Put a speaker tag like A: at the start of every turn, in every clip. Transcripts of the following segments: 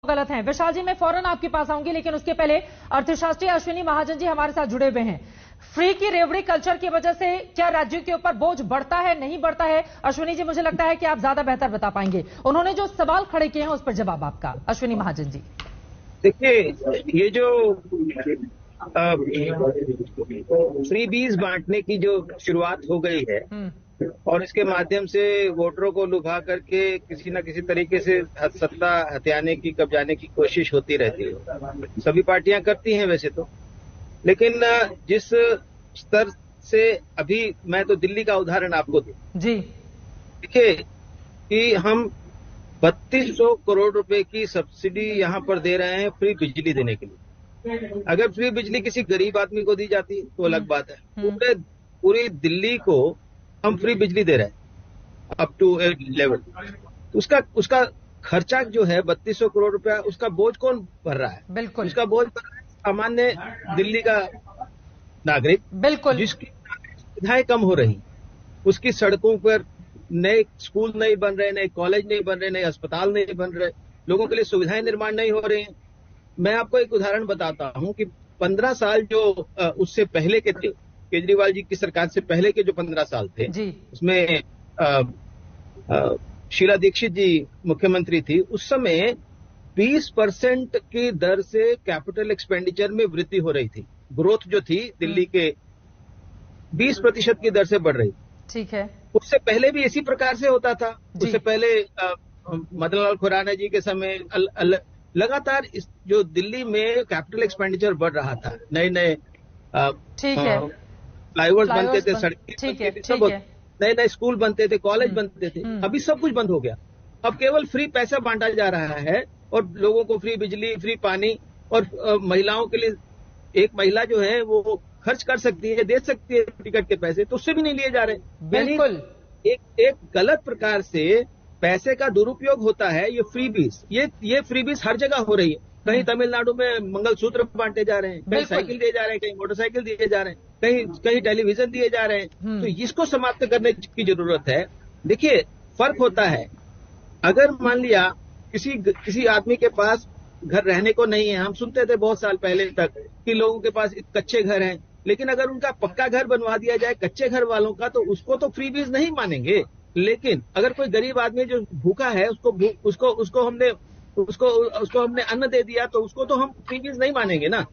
A: गलत हैं। विशाल जी, मैं फौरन आपके पास आऊंगी, लेकिन उसके पहले अर्थशास्त्री अश्विनी महाजन जी हमारे साथ जुड़े हुए हैं। फ्री की रेवड़ी कल्चर की वजह से क्या राज्यों के ऊपर बोझ बढ़ता है, नहीं बढ़ता है? अश्विनी जी, मुझे लगता है कि आप ज्यादा बेहतर बता पाएंगे। उन्होंने जो सवाल खड़े किए हैं उस पर जवाब आपका, अश्विनी महाजन जी।
B: देखिए, ये जो फ्रीबीज बांटने की जो शुरुआत हो गई है और इसके माध्यम से वोटरों को लुभा करके किसी न किसी तरीके से सत्ता हथियाने की, कब्जाने की कोशिश होती रहती है। सभी पार्टियां करती हैं वैसे तो, लेकिन जिस स्तर से अभी, मैं तो दिल्ली का उदाहरण आपको दूं
A: जी।
B: देखिए कि हम 3200 करोड़ रुपए की सब्सिडी यहां पर दे रहे हैं फ्री बिजली देने के लिए। अगर फ्री बिजली किसी गरीब आदमी को दी जाती तो अलग बात है। पूरी दिल्ली को हम फ्री बिजली दे रहे हैं अप टू ए लेवल। उसका खर्चा जो है 3200 करोड़ रुपया, उसका बोझ कौन भर रहा है?
A: बिल्कुल,
B: उसका बोझ भर रहा है सामान्य दिल्ली का नागरिक।
A: बिल्कुल,
B: जिसकी सुविधाएं कम हो रही, उसकी सड़कों पर नए स्कूल नहीं बन रहे, नए कॉलेज नहीं बन रहे, नए अस्पताल नहीं बन रहे, लोगों के लिए सुविधाएं निर्माण नहीं हो रही हैं। मैं आपको एक उदाहरण बताता हूं कि 15 साल जो उससे पहले के थे, केजरीवाल जी की सरकार से पहले के जो 15 साल थे जी, उसमें शीला दीक्षित जी मुख्यमंत्री थी। उस समय 20% की दर से कैपिटल एक्सपेंडिचर में वृद्धि हो रही थी। ग्रोथ जो थी दिल्ली के 20% की दर से बढ़ रही।
A: ठीक है।
B: उससे पहले भी इसी प्रकार से होता था। उससे पहले मदन लाल खुराना जी के समय लगातार जो दिल्ली में कैपिटल एक्सपेंडिचर बढ़ रहा था, नए नए फ्लाईओवर्स बनते थे, सड़कें सब, नए नए स्कूल बनते थे, कॉलेज बनते थे। अभी सब कुछ बंद हो गया। अब केवल फ्री पैसा बांटा जा रहा है और लोगों को फ्री बिजली, फ्री पानी, और महिलाओं के लिए एक महिला जो है वो खर्च कर सकती है, दे सकती है टिकट के पैसे, तो उससे भी नहीं लिए जा रहे।
A: बिल्कुल,
B: एक गलत प्रकार से पैसे का दुरुपयोग होता है। ये फ्रीबीज, ये फ्रीबीज हर जगह हो रही है। कहीं तमिलनाडु में मंगलसूत्र बांटे जा रहे हैं, कहीं साइकिल दिए जा रहे हैं, कहीं मोटरसाइकिल दिए जा रहे हैं, कहीं टेलीविजन दिए जा रहे हैं। तो इसको समाप्त करने की जरूरत है। देखिए, फर्क होता है, अगर मान लिया किसी आदमी के पास घर रहने को नहीं है। हम सुनते थे बहुत साल पहले तक कि लोगों के पास कच्चे घर हैं, लेकिन अगर उनका पक्का घर बनवा दिया जाए कच्चे घर वालों का, तो उसको तो फ्रीबीज नहीं मानेंगे। लेकिन अगर कोई गरीब आदमी जो भूखा है, उसको हमने अन्न दे दिया, तो उसको तो हम फ्रीबीज नहीं मानेंगे ना।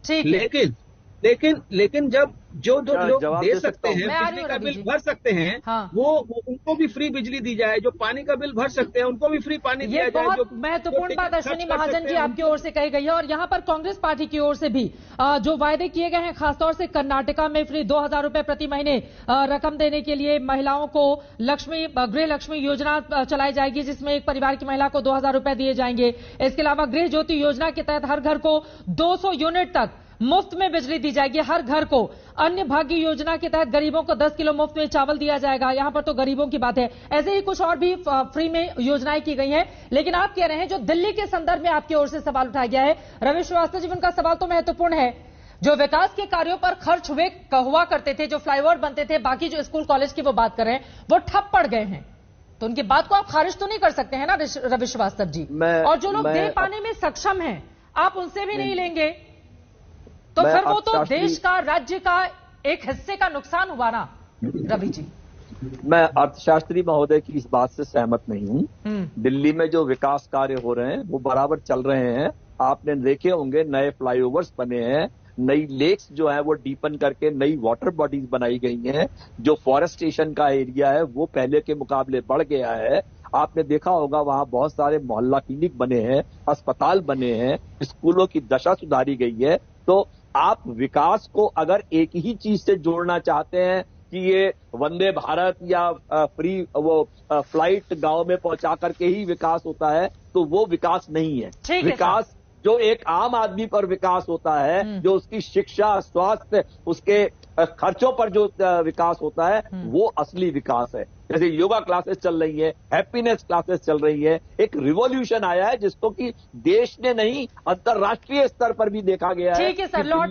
B: लेकिन जब जो लोग दे सकते हैं, बिजली का बिल भर सकते हैं, वो उनको भी फ्री बिजली दी जाए। जो पानी का बिल भर सकते हैं उनको भी फ्री पानी दिया जाए। जो
A: महत्वपूर्ण बात अश्विनी महाजन जी आपकी ओर से कही गई है। और यहाँ पर कांग्रेस पार्टी की ओर से भी जो वायदे किए गए हैं, खासतौर से कर्नाटका में फ्री 2000 रुपए प्रति महीने रकम देने के लिए महिलाओं को गृह लक्ष्मी योजना चलाई जाएगी, जिसमें एक परिवार की महिला को 2000 रुपए दिए जाएंगे। इसके अलावा गृह ज्योति योजना के तहत हर घर को 200 यूनिट तक मुफ्त में बिजली दी जाएगी, हर घर को। अन्य भाग्य योजना के तहत गरीबों को 10 किलो मुफ्त में चावल दिया जाएगा। यहां पर तो गरीबों की बात है। ऐसे ही कुछ और भी फ्री में योजनाएं की गई हैं। लेकिन आप कह रहे हैं, जो दिल्ली के संदर्भ में आपकी ओर से सवाल उठाया गया है, रवि श्रीवास्तव जी, उनका सवाल तो महत्वपूर्ण है। जो विकास के कार्यों पर खर्च हुआ करते थे, जो फ्लाईओवर बनते थे, बाकी जो स्कूल कॉलेज की वो बात कर रहे हैं, वो ठप पड़ गए हैं। तो उनकी बात को आप खारिज तो नहीं कर सकते हैं ना रवि श्रीवास्तव जी। और जो लोग दे पाने में सक्षम हैं, आप उनसे भी नहीं लेंगे, तो फिर वो तो देश का, राज्य का एक हिस्से का नुकसान हुआ ना। रवि जी,
C: मैं अर्थशास्त्री महोदय की इस बात से सहमत नहीं हूं। दिल्ली में जो विकास कार्य हो रहे हैं वो बराबर चल रहे हैं। आपने देखे होंगे, नए फ्लाईओवर्स बने हैं, नई लेक्स जो है वो डीपन करके नई वाटर बॉडीज बनाई गई हैं। जो फॉरेस्टेशन का एरिया है वो पहले के मुकाबले बढ़ गया है। आपने देखा होगा, वहां बहुत सारे मोहल्ला क्लिनिक बने हैं, अस्पताल बने हैं, स्कूलों की दशा सुधारी गई है। तो आप विकास को अगर एक ही चीज से जोड़ना चाहते हैं कि ये वंदे भारत या फ्री फ्लाइट गांव में पहुंचा करके ही विकास होता है, तो वो विकास नहीं है। विकास जो एक आम आदमी पर विकास होता है, जो उसकी शिक्षा, स्वास्थ्य, उसके खर्चों पर जो विकास होता है, वो असली विकास है। जैसे योगा क्लासेस चल रही है, हैप्पीनेस क्लासेस चल रही है, एक रिवॉल्यूशन आया है जिसको कि देश ने नहीं, अंतर्राष्ट्रीय स्तर पर भी देखा गया है।
A: ठीक है सर, लॉर्ड